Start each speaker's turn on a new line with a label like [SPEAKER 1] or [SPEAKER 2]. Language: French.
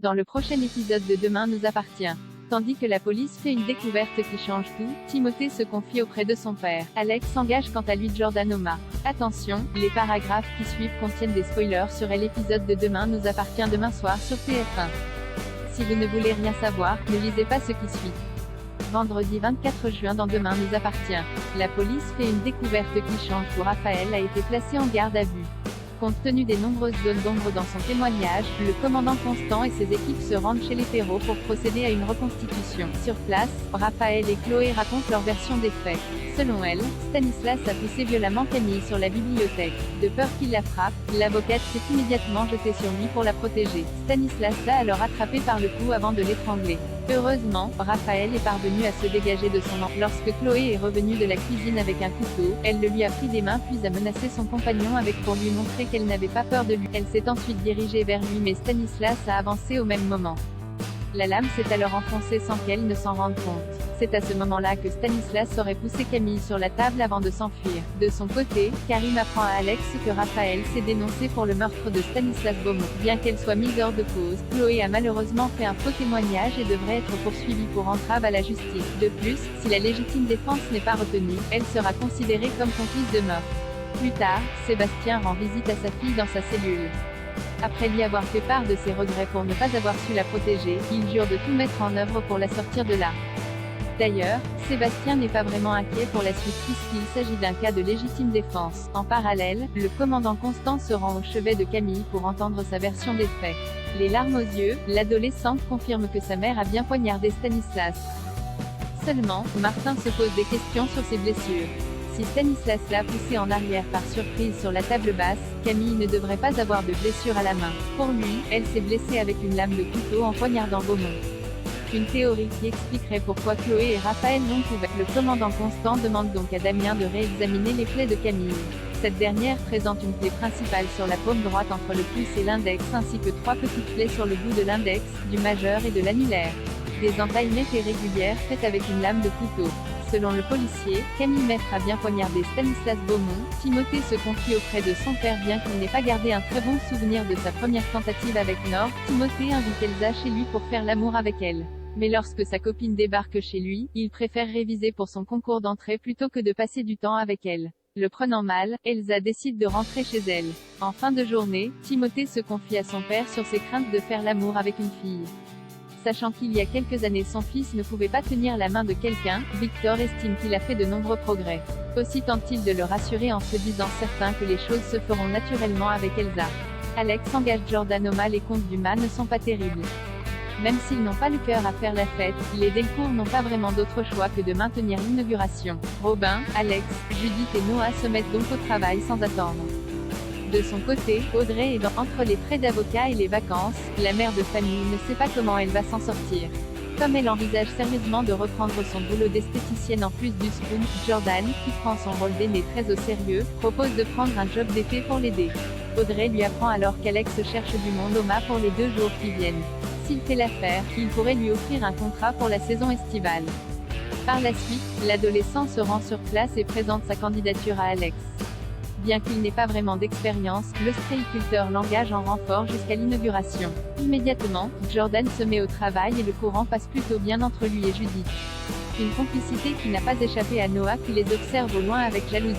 [SPEAKER 1] Dans le prochain épisode de Demain nous appartient. Tandis que la police fait une découverte qui change tout, Timothée se confie auprès de son père. Alex s'engage quant à lui Jordan Oma. Attention, les paragraphes qui suivent contiennent des spoilers sur l'épisode de Demain nous appartient demain soir sur TF1. Si vous ne voulez rien savoir, ne lisez pas ce qui suit. Vendredi 24 juin dans Demain nous appartient. La police fait une découverte qui change tout. Raphaël a été placé en garde à vue. Compte tenu des nombreuses zones d'ombre dans son témoignage, le commandant Constant et ses équipes se rendent chez les Perrault pour procéder à une reconstitution. Sur place, Raphaël et Chloé racontent leur version des faits. Selon elle, Stanislas a poussé violemment Camille sur la bibliothèque. De peur qu'il la frappe, l'avocate s'est immédiatement jetée sur lui pour la protéger. Stanislas l'a alors attrapée par le cou avant de l'étrangler. Heureusement, Raphaël est parvenu à se dégager de son emprise. Lorsque Chloé est revenue de la cuisine avec un couteau, elle le lui a pris des mains puis a menacé son compagnon avec pour lui montrer qu'elle n'avait pas peur de lui. Elle s'est ensuite dirigée vers lui mais Stanislas a avancé au même moment. La lame s'est alors enfoncée sans qu'elle ne s'en rende compte. C'est à ce moment-là que Stanislas aurait poussé Camille sur la table avant de s'enfuir. De son côté, Karim apprend à Alex que Raphaël s'est dénoncé pour le meurtre de Stanislas Beaumont. Bien qu'elle soit mise hors de cause, Chloé a malheureusement fait un faux témoignage et devrait être poursuivie pour entrave à la justice. De plus, si la légitime défense n'est pas retenue, elle sera considérée comme complice de meurtre. Plus tard, Sébastien rend visite à sa fille dans sa cellule. Après lui avoir fait part de ses regrets pour ne pas avoir su la protéger, il jure de tout mettre en œuvre pour la sortir de là. D'ailleurs, Sébastien n'est pas vraiment inquiet pour la suite puisqu'il s'agit d'un cas de légitime défense. En parallèle, le commandant Constant se rend au chevet de Camille pour entendre sa version des faits. Les larmes aux yeux, l'adolescente confirme que sa mère a bien poignardé Stanislas. Seulement, Martin se pose des questions sur ses blessures. Si Stanislas l'a poussé en arrière par surprise sur la table basse, Camille ne devrait pas avoir de blessure à la main. Pour lui, elle s'est blessée avec une lame de couteau en poignardant Beaumont. Une théorie qui expliquerait pourquoi Chloé et Raphaël l'ont couvert. Le commandant Constant demande donc à Damien de réexaminer les plaies de Camille. Cette dernière présente une plaie principale sur la paume droite entre le pouce et l'index ainsi que 3 petites plaies sur le bout de l'index, du majeur et de l'annulaire. Des entailles nettes et régulières faites avec une lame de couteau. Selon le policier, Camille Maître a bien poignardé Stanislas Beaumont. Timothée se confie auprès de son père bien qu'il n'ait pas gardé un très bon souvenir de sa première tentative avec Nord. Timothée invite Elsa chez lui pour faire l'amour avec elle. Mais lorsque sa copine débarque chez lui, il préfère réviser pour son concours d'entrée plutôt que de passer du temps avec elle. Le prenant mal, Elsa décide de rentrer chez elle. En fin de journée, Timothée se confie à son père sur ses craintes de faire l'amour avec une fille. Sachant qu'il y a quelques années son fils ne pouvait pas tenir la main de quelqu'un, Victor estime qu'il a fait de nombreux progrès. Aussi tente-t-il de le rassurer en se disant certain que les choses se feront naturellement avec Elsa. Alex engage Jordan Oma. Les contes du mât ne sont pas terribles. Même s'ils n'ont pas le cœur à faire la fête, les Delcourt n'ont pas vraiment d'autre choix que de maintenir l'inauguration. Robin, Alex, Judith et Noah se mettent donc au travail sans attendre. De son côté, Audrey est entre les frais d'avocat et les vacances. La mère de famille ne sait pas comment elle va s'en sortir. Comme elle envisage sérieusement de reprendre son boulot d'esthéticienne en plus du spoon, Jordan, qui prend son rôle d'aîné très au sérieux, propose de prendre un job d'été pour l'aider. Audrey lui apprend alors qu'Alex cherche du monde au mât pour les 2 jours qui viennent. S'il fait l'affaire, il pourrait lui offrir un contrat pour la saison estivale. Par la suite, l'adolescent se rend sur place et présente sa candidature à Alex. Bien qu'il n'ait pas vraiment d'expérience, l'ostréiculteur l'engage en renfort jusqu'à l'inauguration. Immédiatement, Jordan se met au travail et le courant passe plutôt bien entre lui et Judith. Une complicité qui n'a pas échappé à Noah qui les observe au loin avec jalousie.